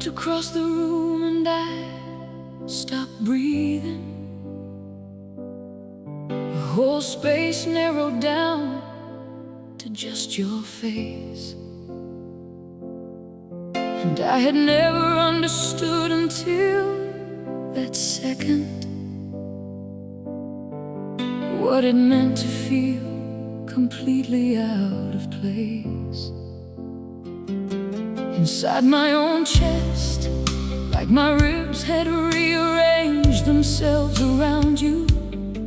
looked across the room and I stopped breathing. The whole space narrowed down to just your face. And I had never understood until that second what it meant to feel completely out of place. Inside my own chest, like my ribs had rearranged themselves around you.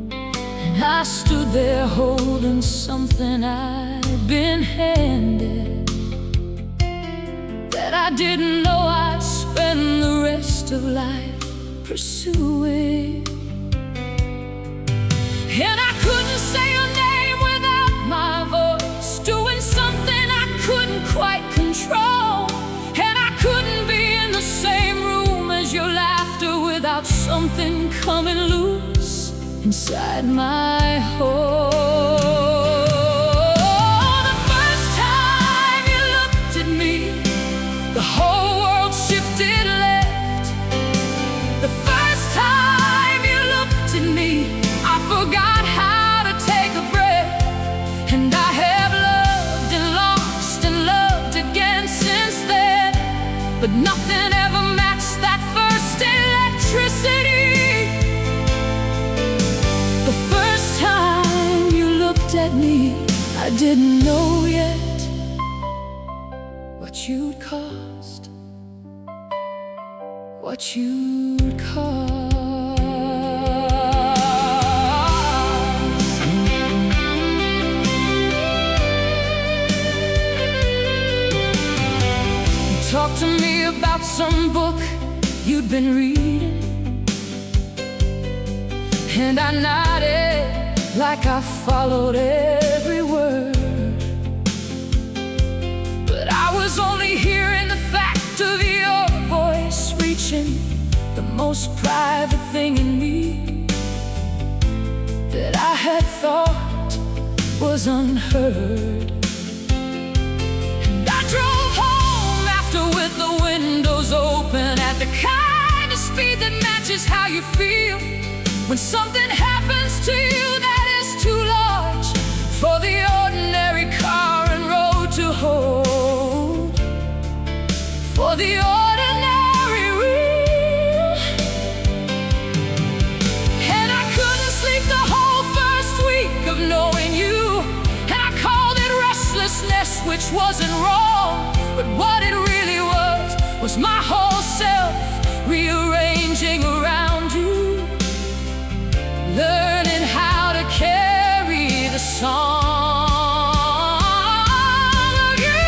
And I stood there holding something I'd been handed, that I didn't know I'd spend the rest of life pursuing. And I couldn't say your name without my voice doing something I couldn't quite control. And I couldn't be in the same room as your laughter without something coming loose inside my hole. The first time you looked at me, the whole world shifted left. The first time you looked at me, I forgot how to take a breath. And I have loved and lost and loved again since then, but nothing ever matched that first electricity. The first time you looked at me, I didn't know yet what you'd cost, what you'd cost. Talk to me about some book you'd been reading, and I nodded like I followed every word. But I was only hearing the fact of your voice reaching the most private thing in me that I had thought was unheard. And I drove home after with the windows open at the kind of speed that matches how you feel when something happens to you that is too large for the ordinary car and road to hold, for the ordinary real. And I couldn't sleep the whole first week of knowing you, and I called it restlessness, which wasn't wrong, but what it really was my whole self rearranging around you, learning how to carry the song of you.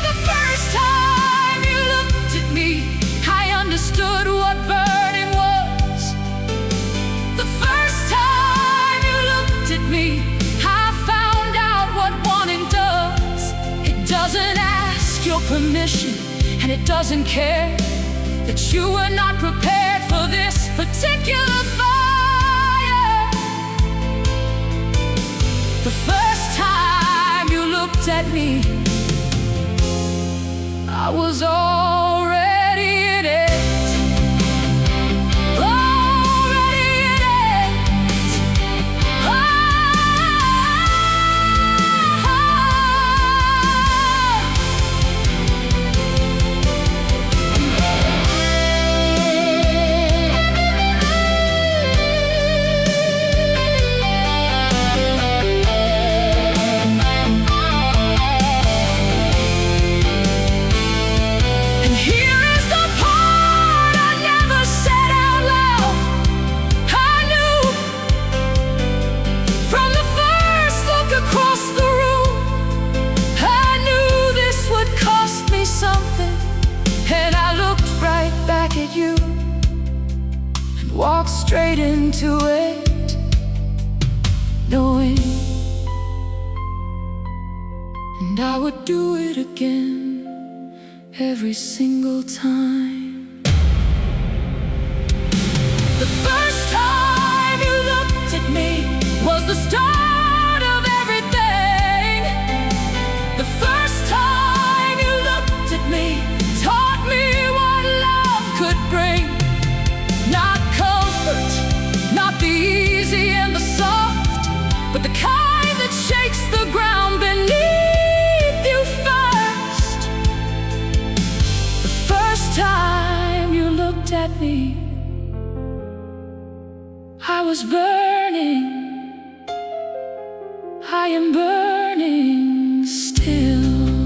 The first time you looked at me, I understood what burning was. The first time you looked at me, I found out what wanting does. It doesn't ask your permission, and it doesn't care that you were not prepared for this particular fire. The first time you looked at me, I was already in it. Already in it. At you and walk straight into it, knowing, and I would do it again every single time. The first time you looked at me was the start of everything. The first time you looked at me taught me what love I was burning, I am burning still.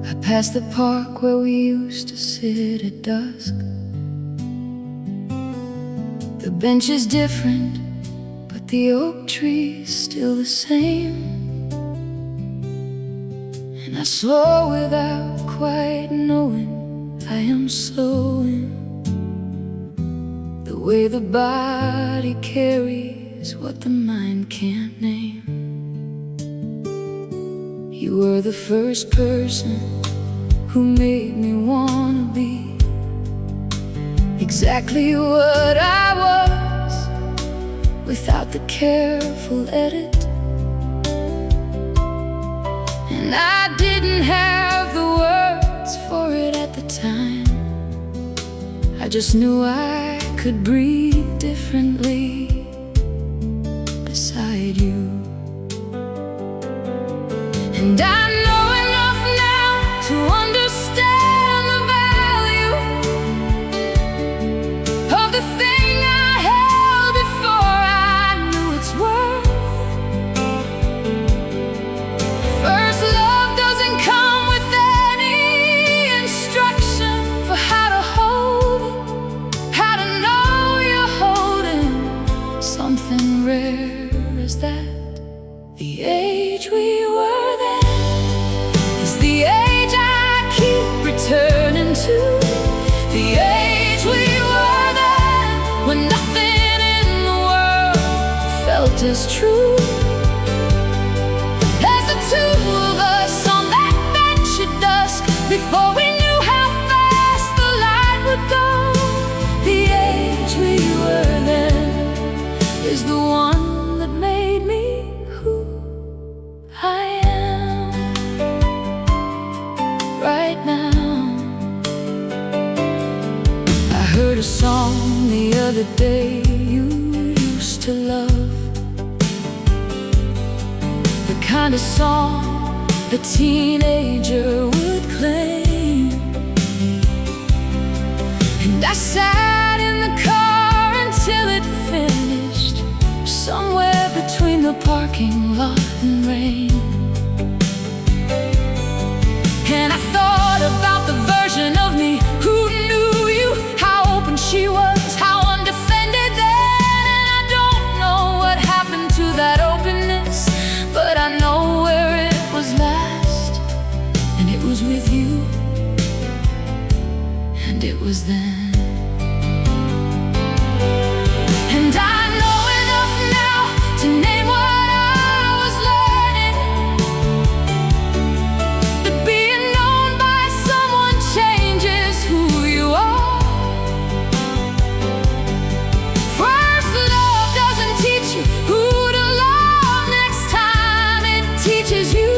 I passed the park where we used to sit at dusk. The bench is different, but the oak tree is still the same. And I saw without quite knowing I am slowing. The way the body carries what the mind can't name. You were the first person who made me wanna be exactly what I was, without the careful edit. And I didn't have the words for it at the time. I just knew I could breathe differently beside you. And I know enough now to understand the value of the thing I held before I knew its worth. First love doesn't come with any instruction for how to hold it, how to know you're holding something rare as that. The age we were then is the age I keep returning to. The age we were then, when nothing in the world felt as true as the two of us on that bench at dusk, before we knew how fast the light would go. The age we were then is the one that made me who I am right now. I heard a song the other day you used to love, the kind of song a teenager would claim. And I sat in the car until it finished, somewhere between the parking lot and rain. And I thought about the version of me who knew you, how open she was, how undefended then. And I don't know what happened to that openness, but I know where it was last, and it was with you, and it was then. And I know enough now to name what I was learning, that being known by someone changes who you are. First love doesn't teach you who to love next time, it teaches you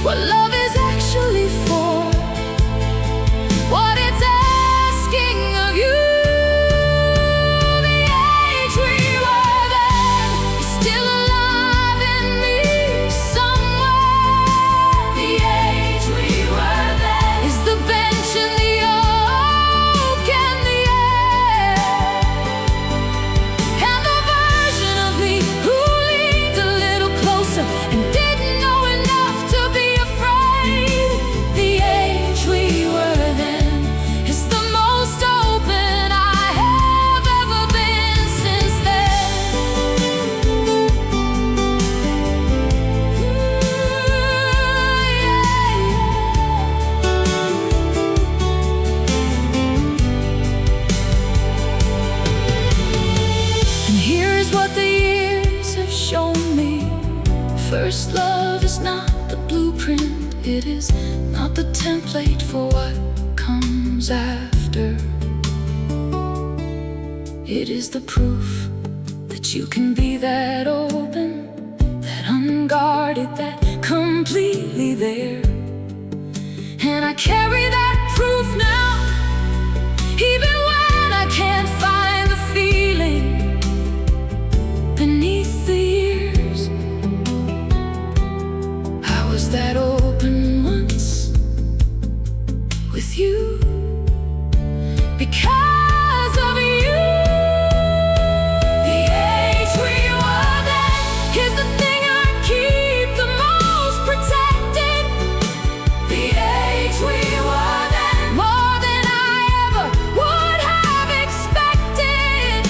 what love is actually for, what it's asking of you. The age we were then is still alive in me somewhere. The age we were then is the bench and the oak and the air, and the version of me who leaned a little closer and didn't know enough to be afraid. The age we were then is the most open I have ever been since then. And here is what the years have shown me. First love is not the blueprint It is not the template for what comes after. It is the proof that you can be that open, that unguarded, that completely there. And I carry that proof now, even when I can't find the feeling beneath the years. I was that open once with you because of you. The age we were then is the thing I keep the most protected. The age we were then, more than I ever would have expected,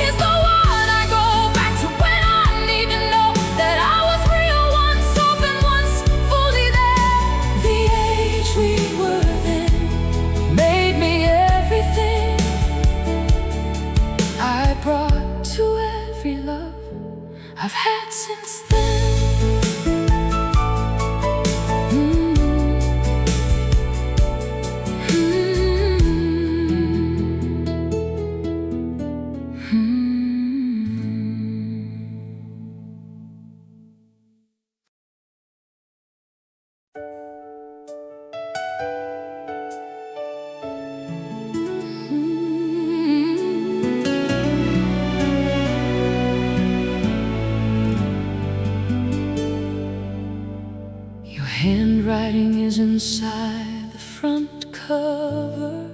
is the one I go back to when I need to know that I was real once, open once, fully there. The age we were then made me everything I brought to every love I've had since then. Your handwriting is inside the front cover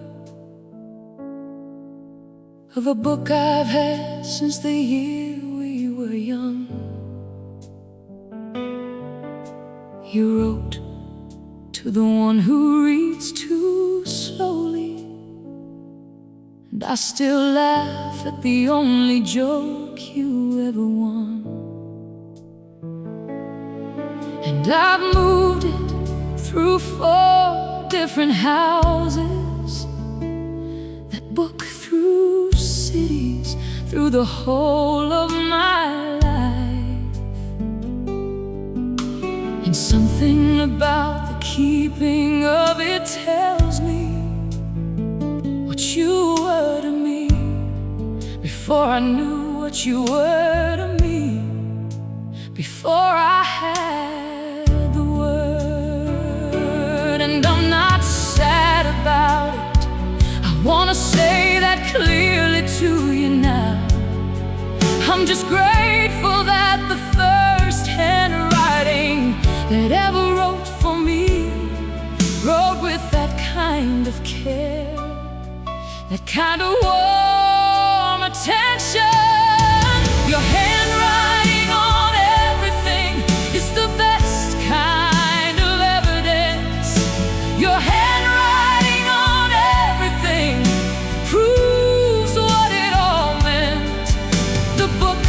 of a book I've had since the year we were young. You wrote to the one who reads too slowly, and I still laugh at the only joke you ever won. And I've moved it through 4 different houses, that book through cities, through the whole of my life. And something about the keeping of it tells me what you were to me before I knew what you were to me, before I had the word. And I'm not sad about it, I wanna say that clearly to you now. I'm just grateful that the first handwriting that ever wrote for me wrote with that kind of care, that kind of warm attention. Your handwriting on everything is the best kind of evidence. Your handwriting on everything proves what it all meant. The book,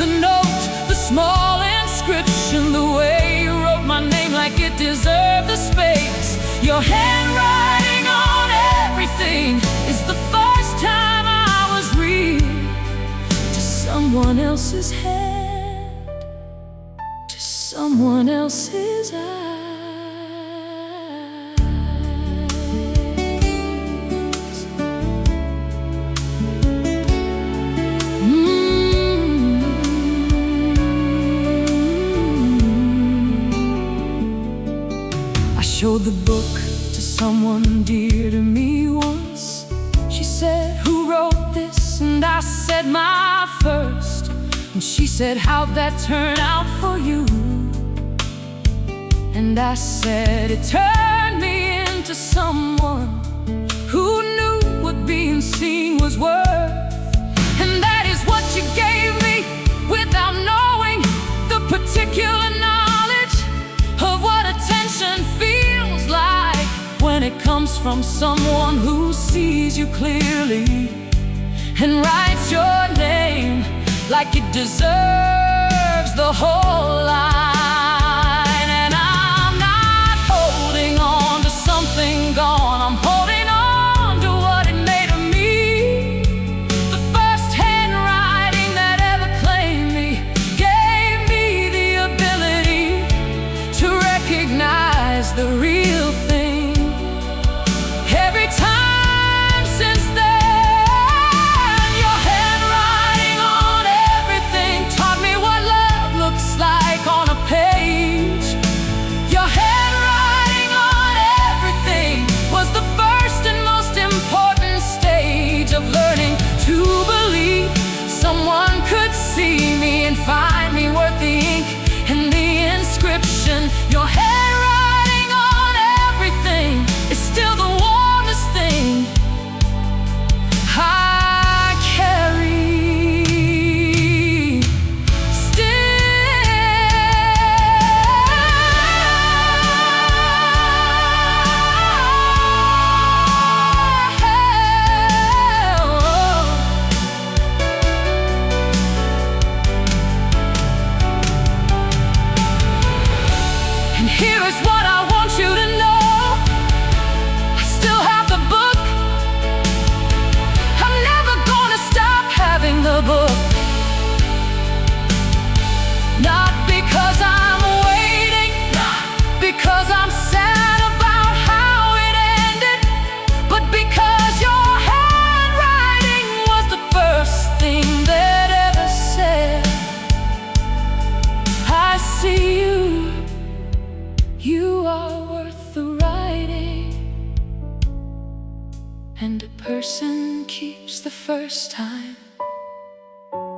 the note, the small inscription, the way you wrote my name like it deserved the space. Your handwriting on everything is the first time I was real to someone else's hand, to someone else's eyes. I showed the book to someone dear to me once. She said, "Who wrote this?" And I said, "My first." And she said, "How'd that turn out for you?" And I said, "It turned me into someone who knew what being seen was worth." And that is what you gave me without knowing the particular knowledge of what attention feels like when it comes from someone who sees you clearly and writes your name like it deserves the whole line. And I'm not holding on to something gone, I'm holding on to what it made of me. The first handwriting that ever claimed me gave me the ability to question. Your handwriting on everything is still the warmest thing I carry. Here is what I want you to know. I still have the book. I'm never gonna stop having the book. Not because I'm waiting, not because I'm sad about how it ended, but because your handwriting was the first thing that ever said, I see you. You are worth the writing, and a person keeps the first time.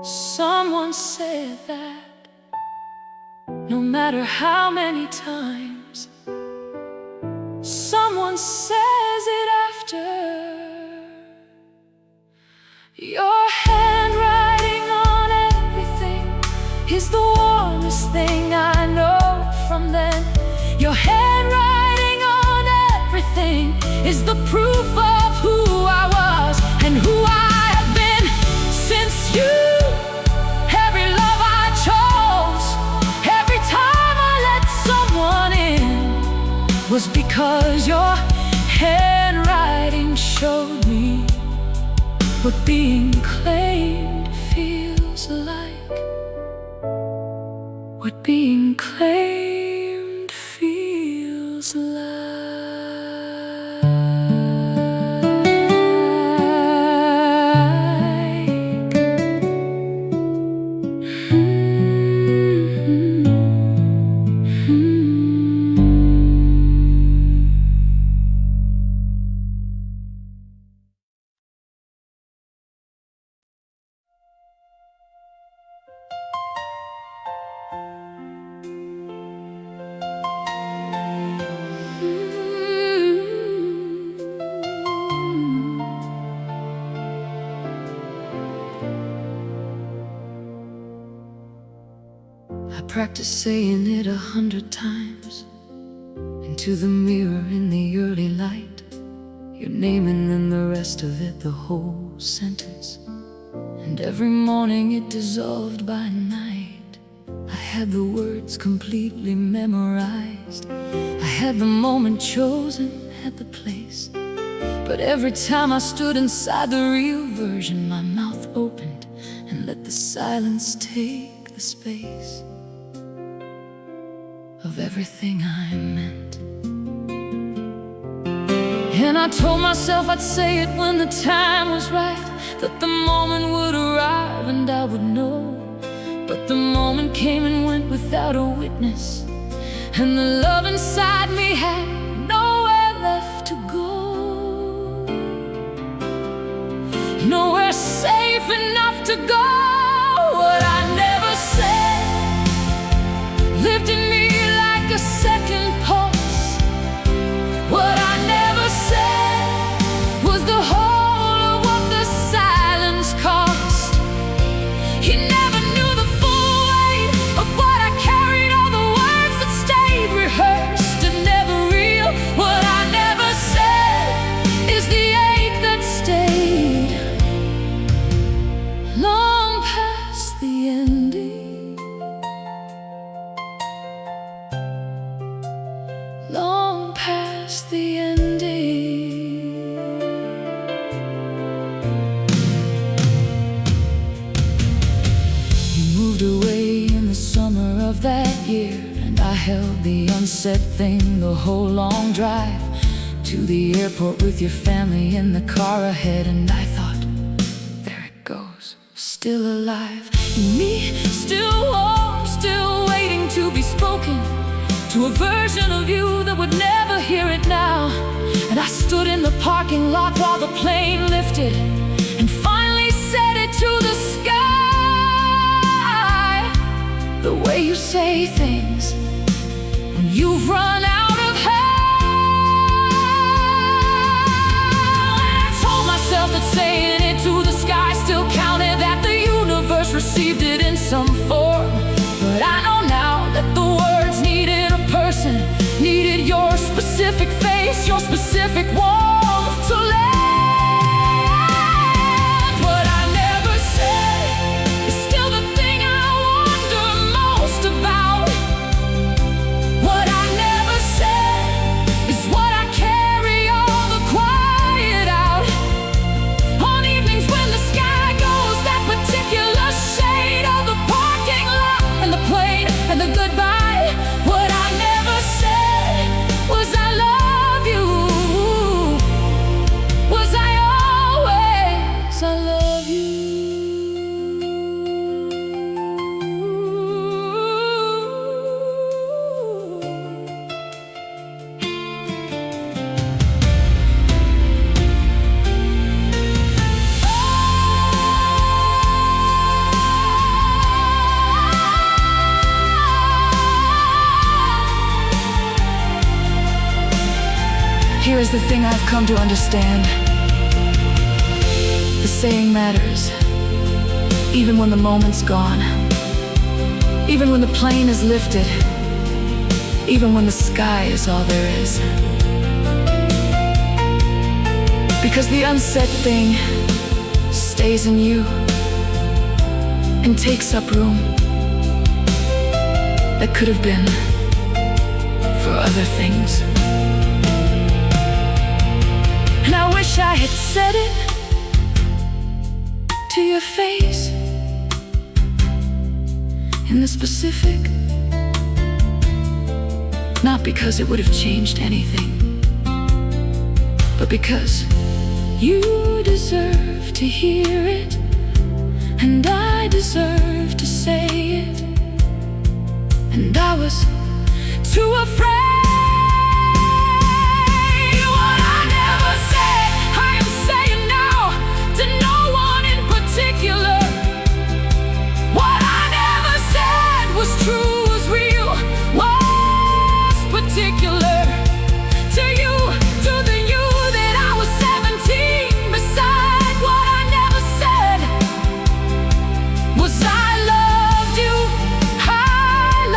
Someone said that no matter how many times, someone says it after. Your handwriting on everything is the warmest thing I know from then. Your handwriting on everything is the proof of who I was and who I have been since you. Every love I chose, every time I let someone in, was because your handwriting showed me what being claimed feels like. What being claimed feels like. I practiced saying it 100 times into the mirror in the early light, your name and then the rest of it, the whole sentence. And every morning it dissolved by night. I had the words completely memorized. I had the moment chosen, had the place. But every time I stood inside the real version, my mouth opened and let the silence take the space of everything I meant. And I told myself I'd say it when the time was right, that the moment would arrive and I would know. But the moment came and went without a witness, and the love inside me had nowhere left to go, nowhere safe enough to go. What I never said lived in me like a second pulse. What I never said was the whole of what the silence cost. You never knew the full weight of what I carried, all the words that stayed rehearsed and never real. What I never said is the ache that stayed long past the ending, long past the ending. You moved away in the summer of that year, and I held the unsaid thing the whole long drive to the airport with your family in the car ahead. And I thought, there it goes, still alive. And me, still warm, still waiting to be spoken to a version of you that would never hear it now. And I stood in the parking lot while the plane lifted and finally said it to the sky. The way you say things Here is the thing I've come to understand. The saying matters, even when the moment's gone, even when the plane is lifted, even when the sky is all there is. Because the unsaid thing stays in you and takes up room that could have been for other things. And I wish I had said it to your face in the specific, not because it would have changed anything, but because you deserve to hear it, and I deserve to say it. And I was too afraid. What I never said, I am saying now, to no one in particular. What I never said was true, was real, was particular. To you, to the you that I was 17. Beside what I never said was I loved you, I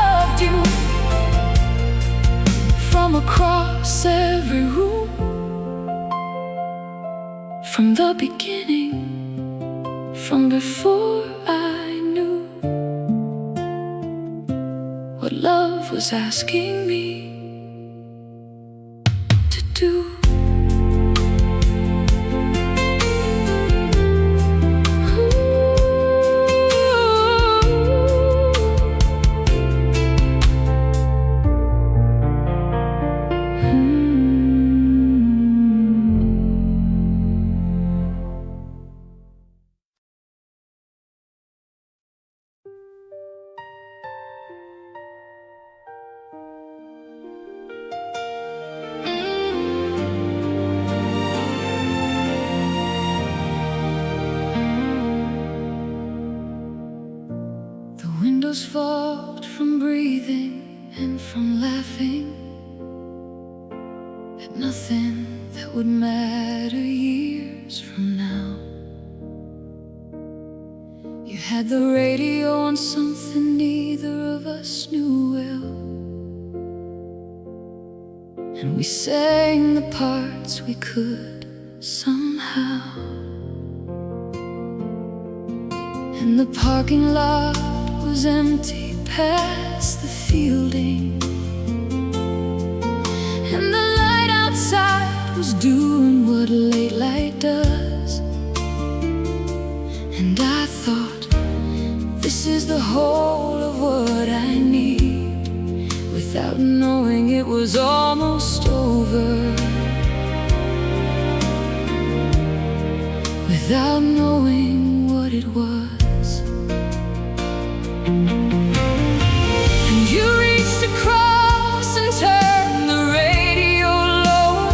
loved you. From across every room, from the beginning, from before I knew what love was asking me to do. Windows fogged from breathing and from laughing at nothing that would matter years from now. You had the radio on something neither of us knew well, and we sang the parts we could somehow. And the parking lot was empty past the fielding, and the light outside was doing what a late light does. And I thought, this is the whole of what I need, without knowing it was almost over, without knowing what it was. And you reached across and turned the radio lower,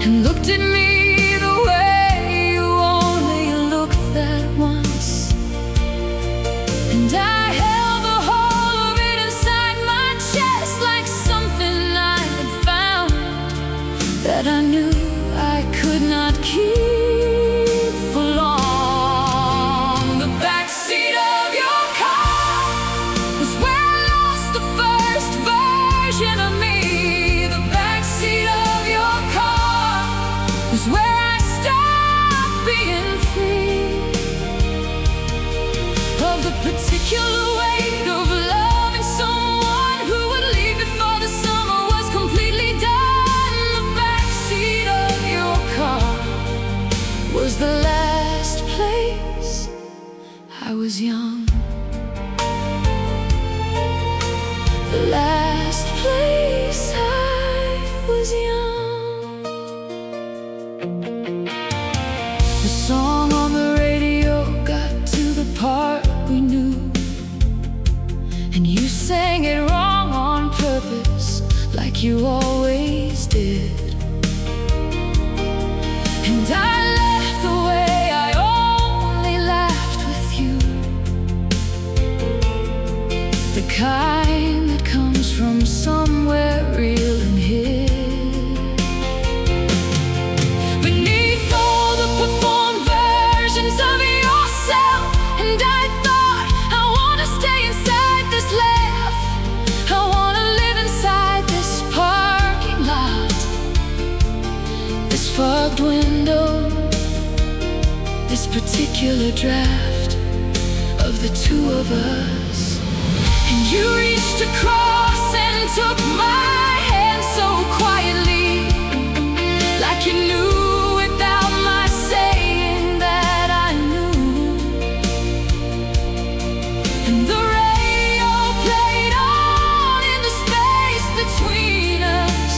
and looked at me the way you only looked that once. And I held the whole of it inside my chest, like something I had found that I knew I could not keep for long. The backseat of your car was where I lost the first version of me. The backseat of your car was where I stopped being free of the particular weight of loving someone who would leave before the summer was completely done. The backseat of your car was the last place I was young, the last place I was young. The song on the radio got to the part we knew, and you sang it wrong on purpose, like you always did. And I laughed the way I only laughed with you, the kind that comes from somewhere real and hidden. particular draft of the two of us. And you reached across and took my hand so quietly, like you knew without my saying that I knew. And the radio played on in the space between us,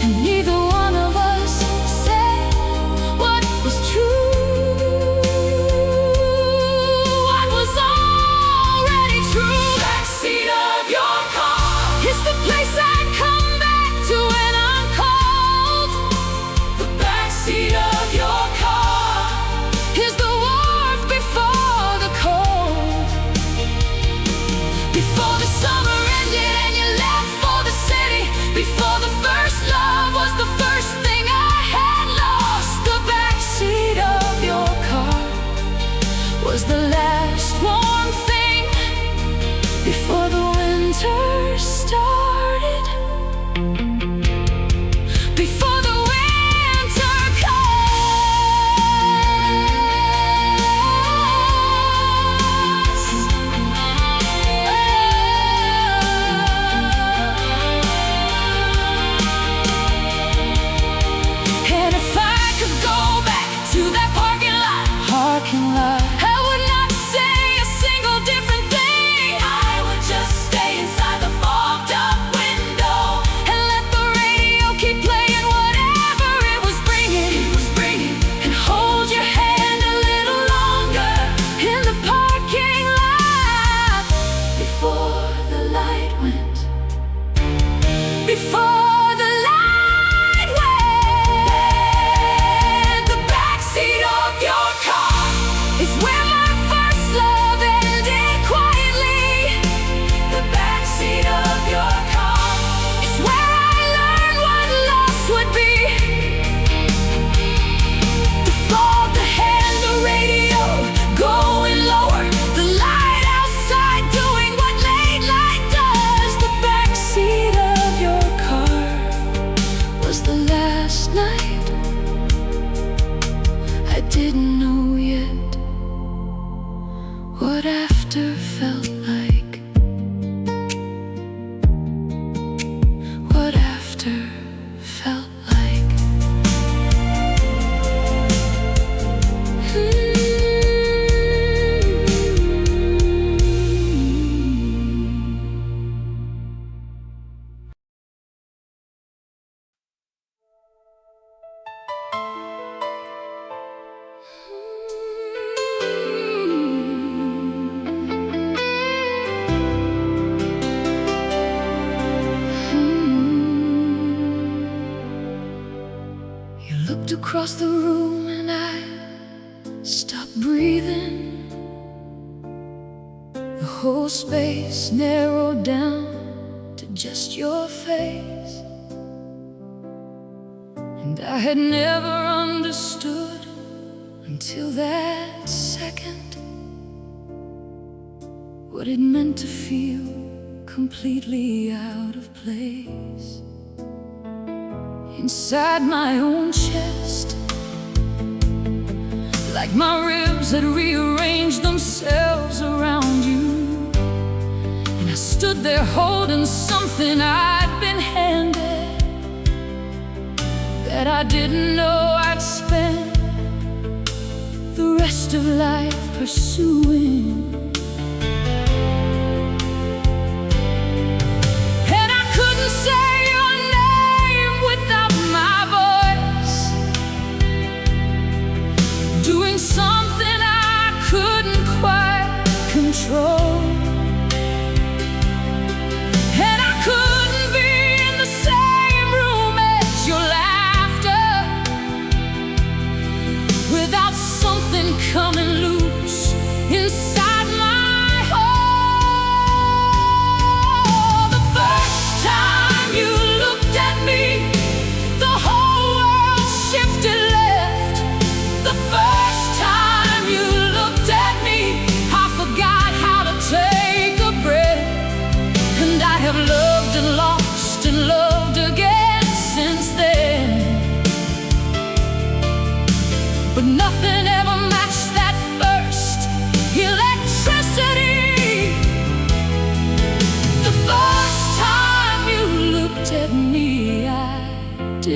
and neither one of us said what was true. What was already true. Backseat of your car is the place I come back to when I'm cold. The backseat of your car is the warmth before the cold. Before the summer ended and you left for the city, before the first love was the first thing I had lost. The backseat of your car was the last warm thing before the winter started. Before the winter comes. And if I could go back to that parking lot, I would not say a single different thing. I would just stay inside the fogged up window and let the radio keep playing whatever it was bringing, and hold your hand a little longer in the parking lot before the light went. Before the light went. The backseat of your car is where my first love ended quietly. The backseat of your car is where I learned what loss would be. The fog, the hand, the radio going lower, the light outside doing what late light does. The backseat of your car was the last night. I didn't know yet what after felt like. What after felt like. You looked across the room and I stopped breathing. The whole space narrowed down to just your face. And I had never understood until that second what it meant to feel completely out of place. Inside my own chest, like my ribs had rearranged themselves around you. And I stood there holding something I'd been handed, that I didn't know I'd spend the rest of life pursuing. And I couldn't say your name without my voice doing something I couldn't quite control. And I couldn't be in the same room as your laughter without something coming loose inside my heart. The first time you looked at me, the whole world shifted left. The first time you looked at me, I forgot how to take a breath. And I have loved and lost and loved again since then, but nothing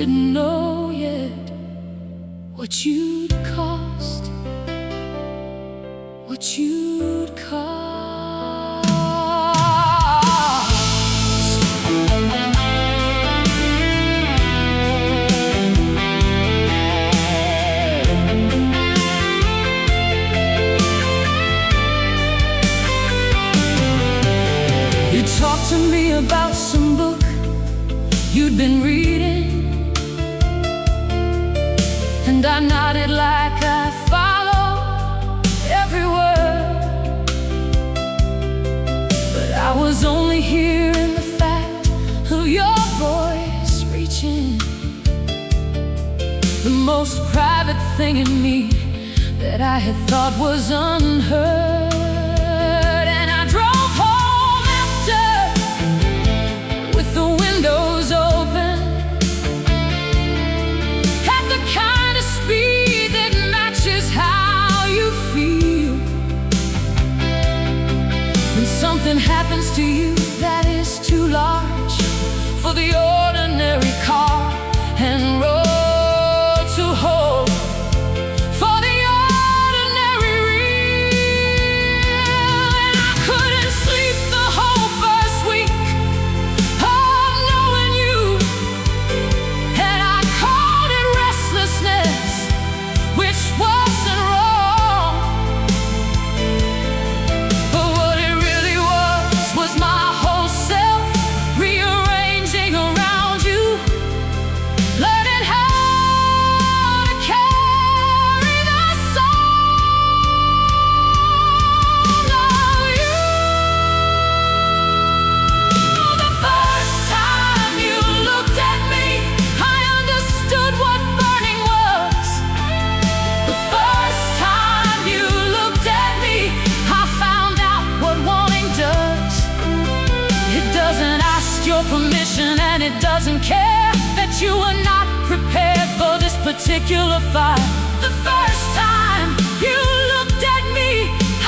didn't know yet what you'd cost, what you'd cost. You talked to me about some book you'd been reading, and I nodded like I followed every word. But I was only hearing the fact of your voice reaching the most private thing in me that I had thought was unheard. And I drove home after with the windows open, at the kind of speed that matches how you feel. When something happens to you that is too large for the ordinary car and road to hold, for the ordinary real. And I couldn't sleep the whole first week of knowing you, and I called it restlessness, which wasn't wrong. But what it really was my whole self rearranging around you, learning how to carry the song of you. The first time you looked at me, I understood what burning was. The first time you looked at me, I found out what wanting does. It doesn't ask your permission, and it doesn't care that you were not prepared for this particular fight. The first time you looked at me,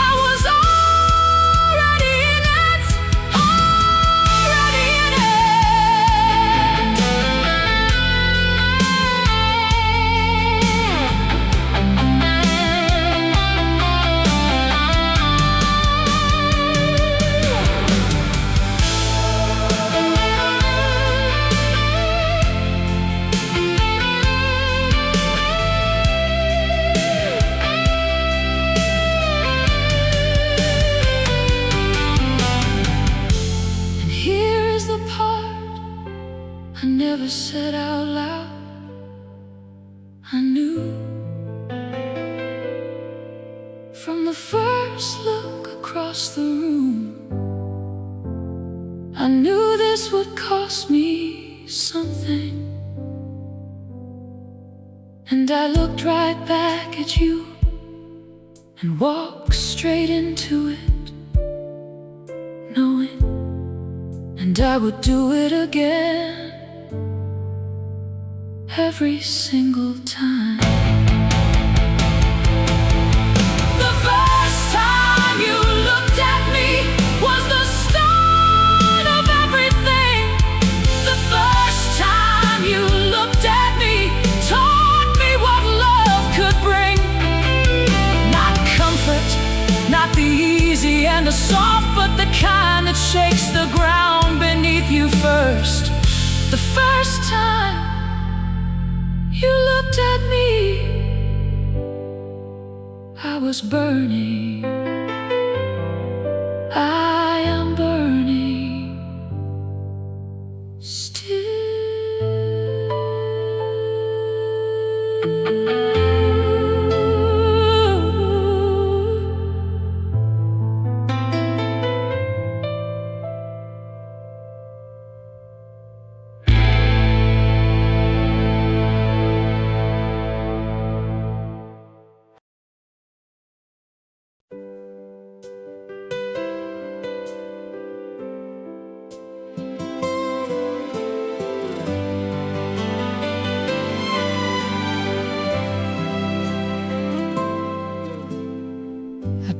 I was already in it, already in And here is the part I never said out loud. I knew from the first look across the room, I knew this would cost me something. And I looked right back at you and walked straight into it, knowing, and I would do it again every single time. The first time you looked at me was the start of everything. The first time you looked at me taught me what love could bring. Not comfort, not the easy and the soft, but the kind that shakes the ground beneath you first. The first time you looked at me, I was burning. I am burning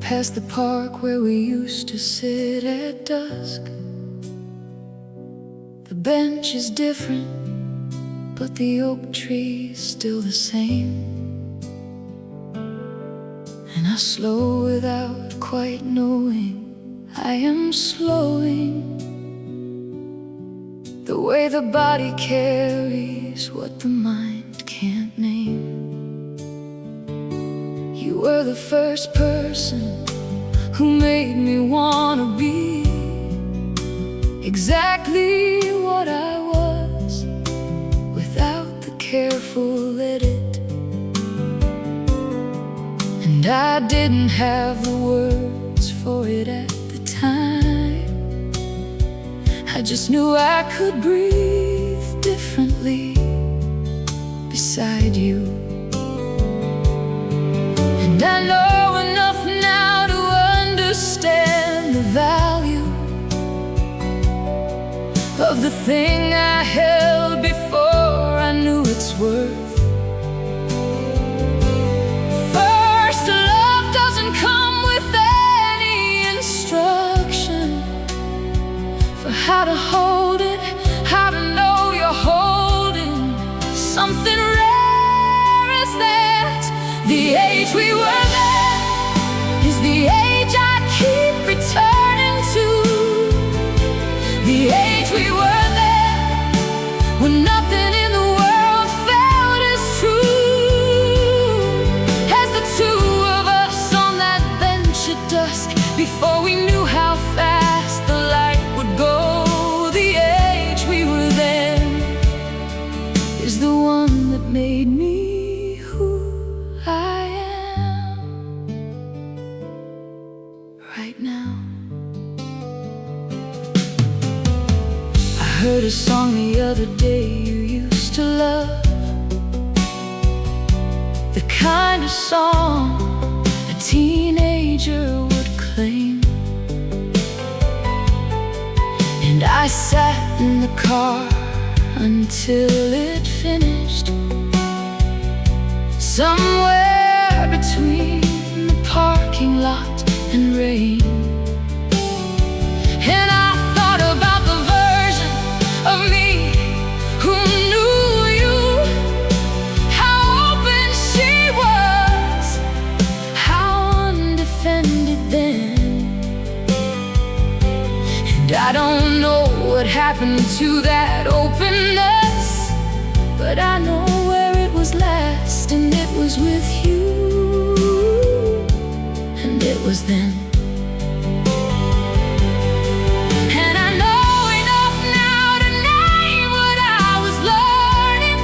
past the park where we used to sit at dusk. The bench is different, but the oak tree's still the same. And I slow without quite knowing I am slowing. The way the body carries what the mind can't name. You were the first person who made me wanna be exactly what I was, without the careful edit. And I didn't have the words for it at the time. I just knew I could breathe differently beside you. And I know enough now to understand the value of the thing I held before I knew its worth. First, love doesn't come with any instruction for how to hold it, how to know you're holding something rare as that. The age we were then is the age I keep returning to. The age we were then, when nothing in the world felt as true as the two of us on that bench at dusk, before we knew how fast the light would go. The age we were then is the one that made me who I am right now. I heard a song the other day you used to love, the kind of song a teenager would claim. And I sat in the car until it finished, somewhere between the parking lot and rain. And I thought about the version of me who knew you, how open she was, how undefended then. And I don't know what happened to that openness, but I know where it was last, and it was with you, and it was then. And I know enough now to name what I was learning,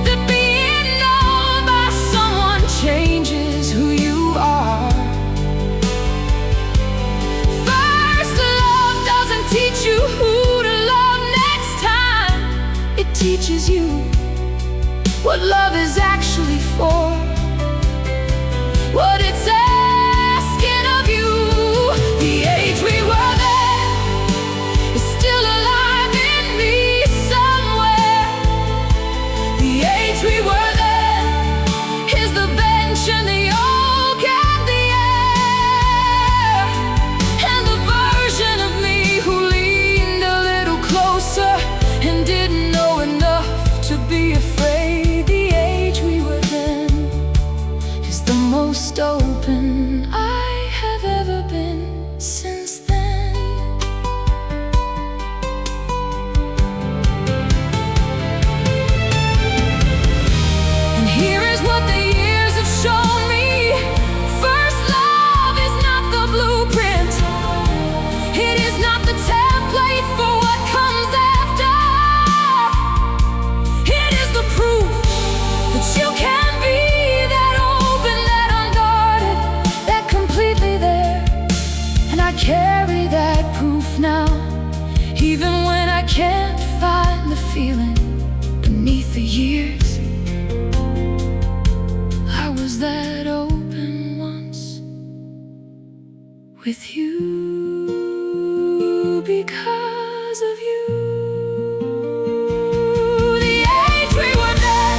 that being known by someone changes who you are. First, love doesn't teach you who to love next time. It teaches you what love is actually for, what it's asking of you. The age we were then is still alive in me somewhere. The age we were then is the bench and the oak and the air, and the version of me who leaned a little closer and didn't know enough to be afraid. The age we were then is the most open I have ever been since then. And here is what the years have shown me. First, love is not the blueprint, it is not the template for what comes after. It is the proof that you can be that open, that unguarded, that completely there. And I carry that proof now, even when I can't find the feeling beneath the years. I was that open once with you, because of you. The age we were then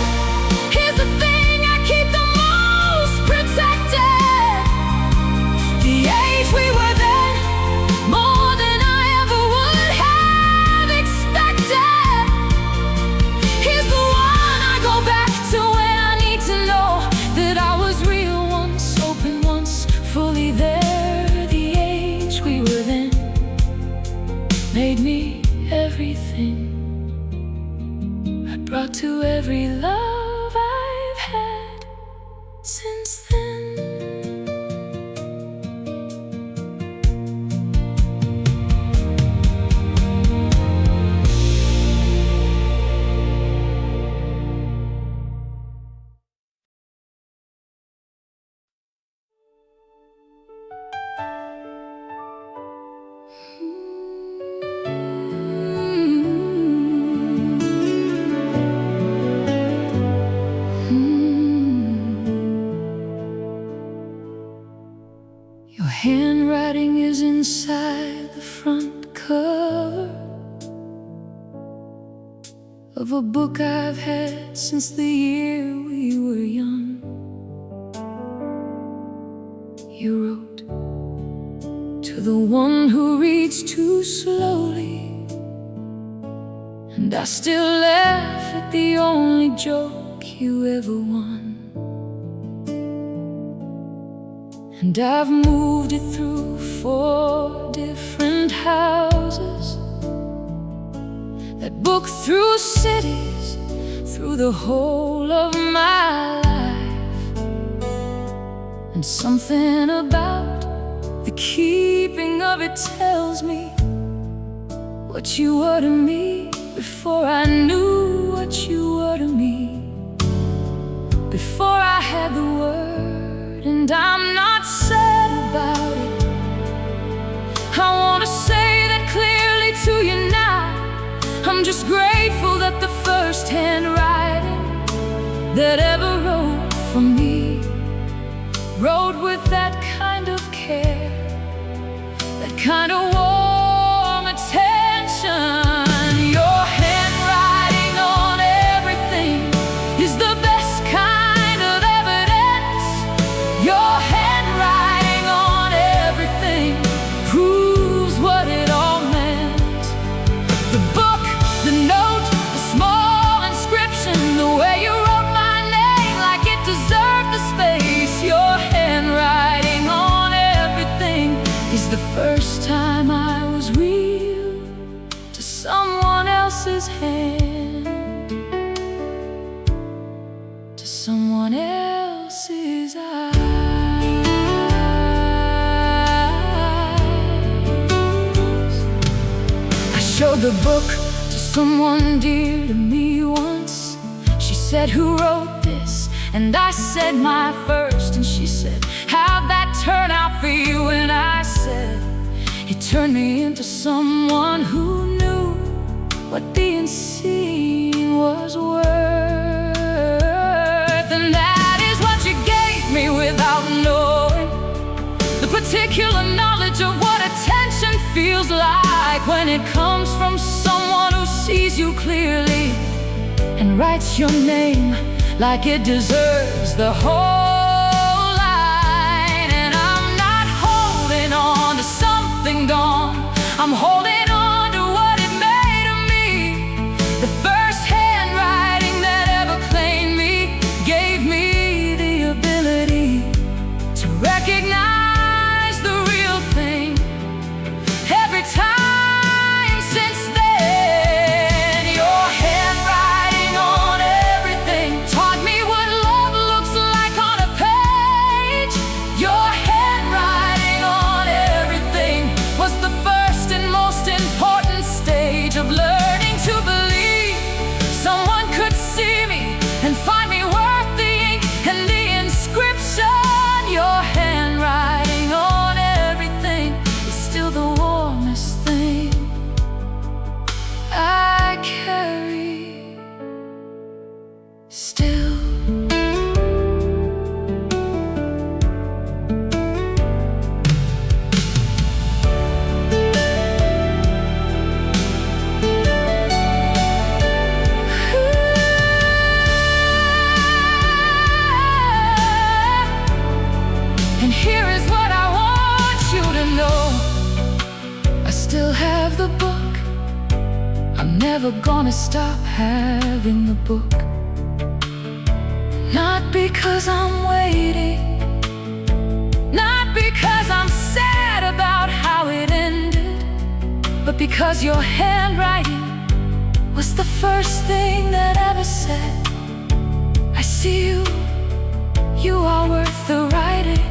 is the thing I keep the most protected. The age we were then, more than I ever would have expected. made me everything I brought to every love I've had since then. Your handwriting is inside the front cover of a book I've had since the year we were young. You wrote, "To the one who reads too slowly," and I still laugh at the only joke you ever won. And I've moved it through 4 different houses, that book through cities, through the whole of my life. And something about the keeping of it tells me what you were to me before I knew what you were to me, before I had the word. And I'm not sad about it. I want to say that clearly to you now. I'm just grateful that the first handwriting that ever wrote for me wrote with that kind of care, that kind of warm attention. Your handwriting on everything is the best kind of evidence. Your handwriting on everything proves what it all meant. The book, the note, the small inscription, the way you wrote my name like it deserved the space. Your handwriting on everything is the first time I was real to someone else's hand, to someone else's eyes. I showed the book to someone dear to me once. She said, "Who wrote this?" And I said, "My first." And she said, "How'd that turn out for you?" And I said, "It turned me into someone who knew what being seen was worth." And that is what you gave me without knowing the particular knowledge of what attention feels like when it comes from someone who sees you clearly and writes your name like it deserves the whole line. And I'm not holding on to something gone, I'm holding on to what it made of me. The first handwriting that ever claimed me gave me the ability to recognize the real thing every time since then. Your handwriting on everything taught me what love looks like on a page. Your handwriting on everything was the first and most important stage of learning to believe someone could see me and find me worth the ink and the inscription. Your handwriting on everything is still the warmest thing I carry still. And here is what I want you to know. I still have the book. I'm never gonna stop having the book. Not because I'm waiting, not because I'm sad about how it ended, but because your handwriting was the first thing that ever said, I see you, you are worth the writing.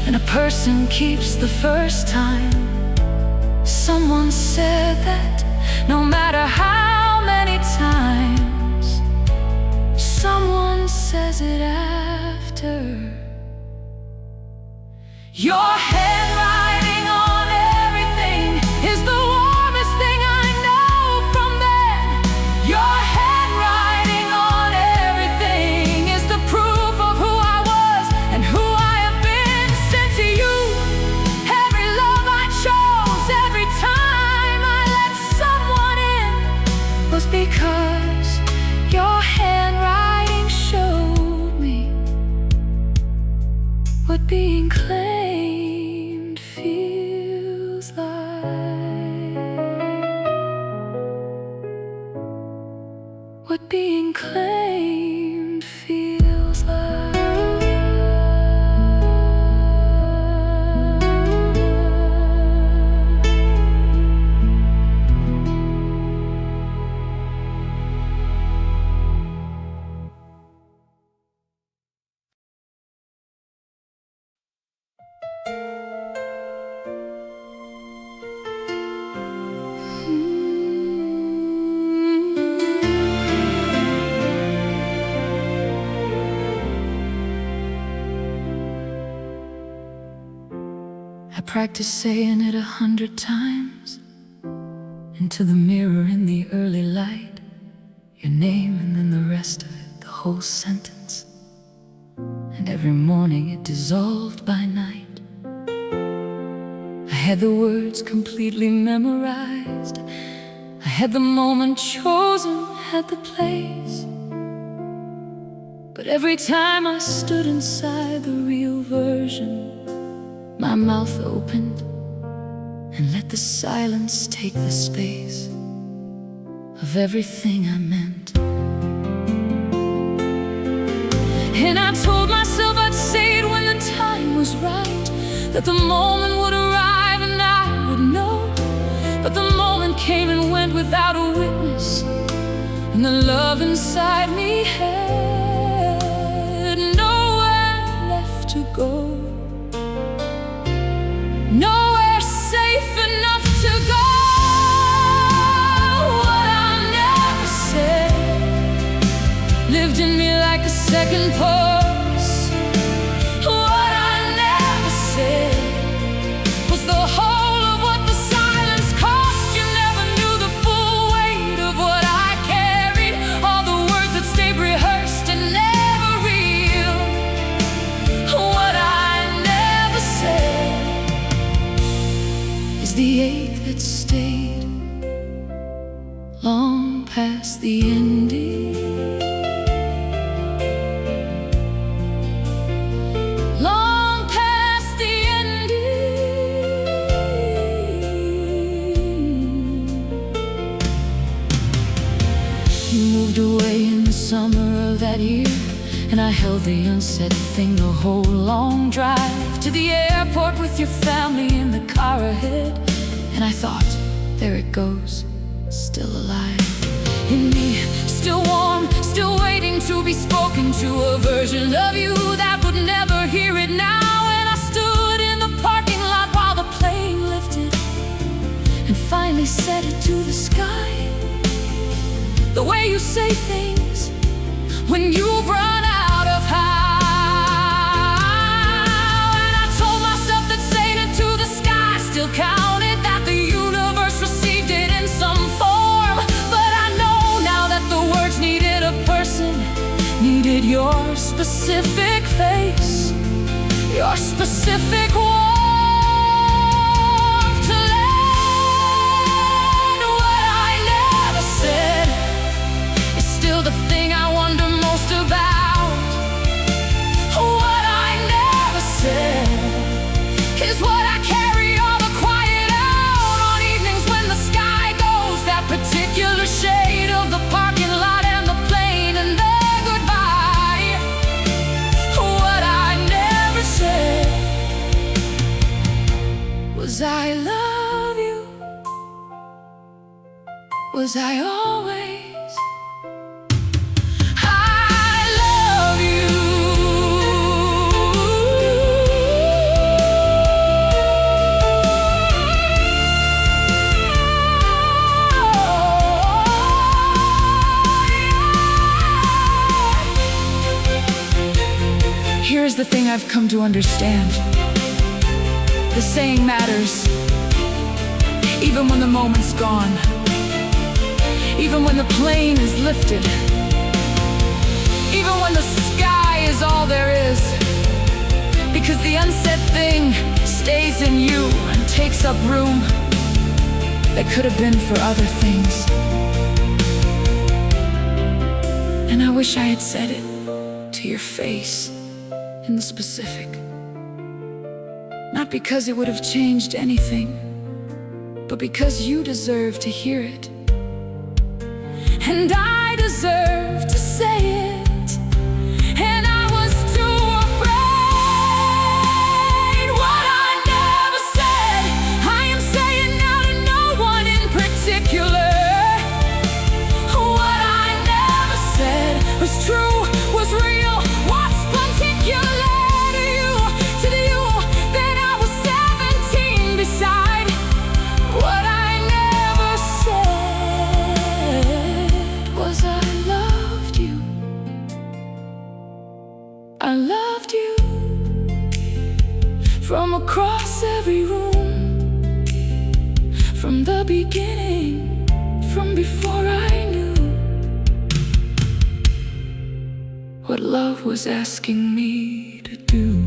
And a person keeps the first time. Someone said that no matter how many times, someone says it after. Your handwriting on everything is the warmest thing I know from then. Your handwriting on everything is the proof of who I was and who I have been. Sent to you every love I chose, every time I let someone in, was because your handwriting showed me what being claimed feels like. What being claimed feels like. I practiced saying it 100 times into the mirror in the early light. Your name and then the rest of it, the whole sentence. And every morning it dissolved by night. I had the words completely memorized. I had the moment chosen, had the place. But every time I stood inside the real version, my mouth opened and let the silence take the space of everything I meant. And I told myself I'd say it when the time was right, that the moment would arrive and I would know. But the moment came and went without a witness, and the love inside me had nowhere left to go. Nowhere safe enough to go. What I never said lived in me like a second pulse. What I never said was the whole of what the silence cost. You never knew the full weight of what I carried, all the words that stayed rehearsed and never real. What I never said is the ache that stayed long past the ending, long past the ending. You moved away in the summer of that year, and I held the unsaid thing the whole long drive to the airport with your family in the car ahead. And I thought, there it goes, still alive in me, still warm, still waiting to be spoken to, a version of you that would never hear it now. And I stood in the parking lot while the plane lifted and finally said it to the sky, the way you say things when you've run out of how. And I told myself that saying it to the sky still counted, that the universe received it in some form. But I know now that the words needed a person, needed your specific face, your specific warmth to land. What I never said is still the thing I wonder most about. What I never said is what I carry all the quiet out on evenings when the sky goes that particular shade of the parking lot and the plane and the goodbye. What I never said I love you? Was I always? I love you. Here's the thing I've come to understand. The saying matters, even when the moment's gone, even when the plane is lifted, even when the sky is all there is, because the unsaid thing stays in you and takes up room that could have been for other things. And I wish I had said it to your face in the specific. Not because it would have changed anything, but because you deserve to hear it. And I deserve to say it. And I was too afraid. What I never said, I am saying now to no one in particular. What I never said was true, was real, was particular. I loved you from across every room, from the beginning, from before I knew what love was asking me to do.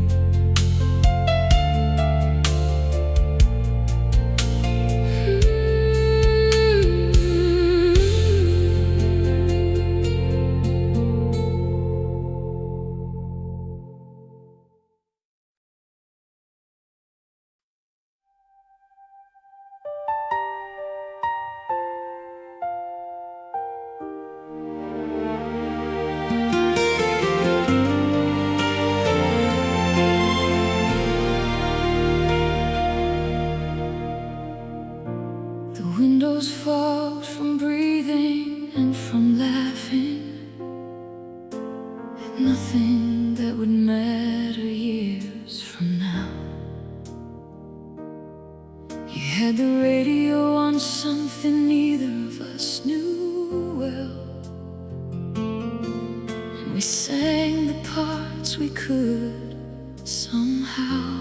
Windows fogged from breathing and from laughing at nothing that would matter years from now. You had the radio on something neither of us knew well, and we sang the parts we could somehow.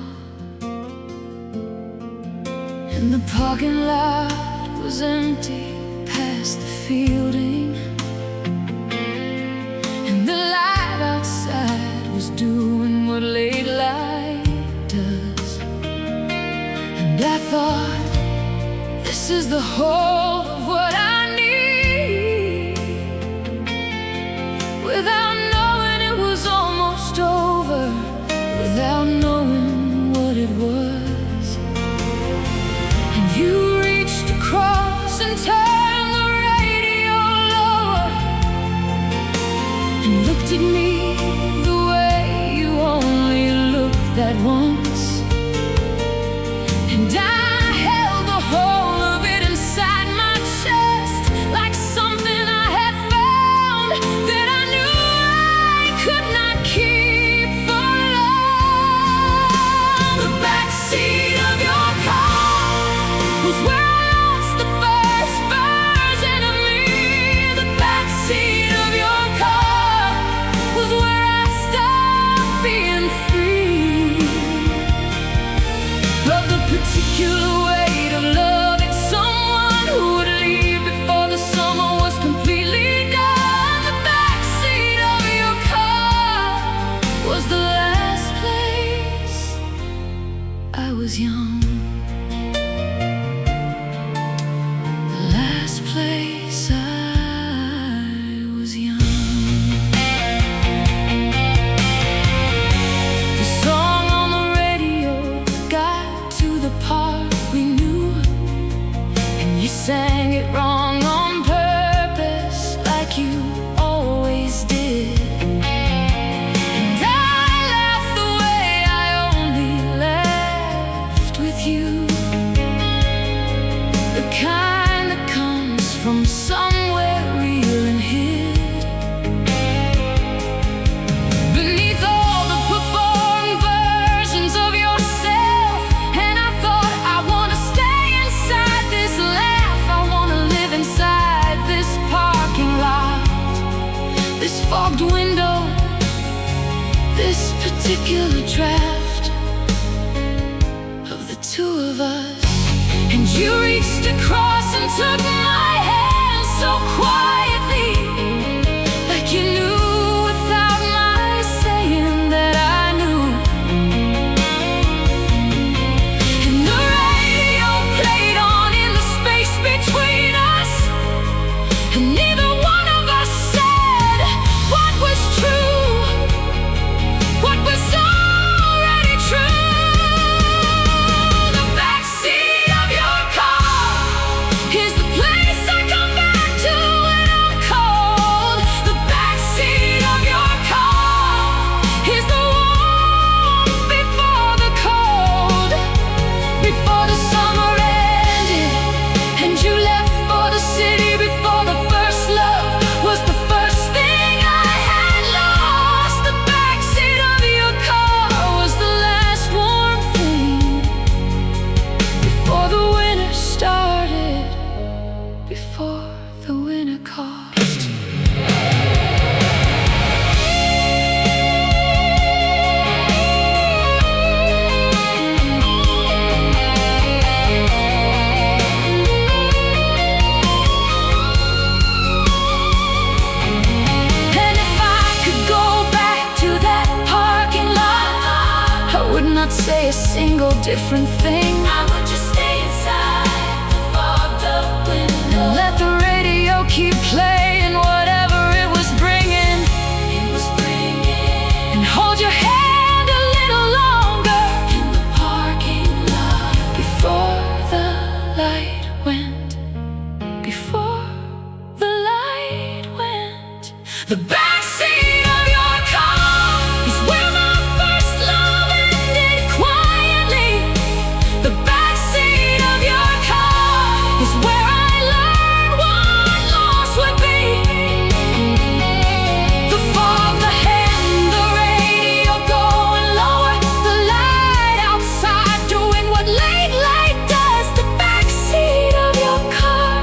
And the parking lot was empty past the fielding, and the light outside was doing what late light does. And I thought, this is the whole of what I need, without knowing it was almost over, without knowing what it was. And you cross and turn the radio lower and looked at me the way you only looked that once. And I held the whole of it inside my chest, like something I had found that I knew I could not keep for long. The backseat of your car was where particular weight of loving someone who would leave before the summer was completely done. The backseat of your car was the last place I was young, the last place I was young. The song on the radio got to the part we knew, and you sang it wrong on purpose, like you always did. And I laughed the way I only laughed with you. particular draft of the two of us. And you reached across and took my hand so quietly, like you knew without my saying that I knew. And the radio played on in the space between us, and neither one of us said what was true, what was already true. The backseat of your car is the place I come back to when I'm cold. The backseat of your car is the warmth before the cold, before the summer ended and you left for the city, before the first love was the first thing I had lost. The backseat of your car was the last warm thing before the winter started, before the winter caused. And if I could go back to that parking lot, I would not say a single different thing. I would just stay inside the fogged up window and let the radio keep playing whatever it was bringing. And hold your hand a little longer in the parking lot before the light went, before the light went. The backseat of your car is where my first love ended quietly. The backseat of your car is where I learned what loss would be. The fog, the hand, the radio going lower, the light outside doing what late light does. The backseat of your car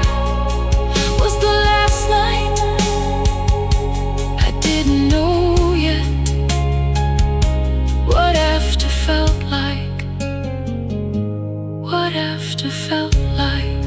was the last night I didn't know yet what after felt like, what after felt like.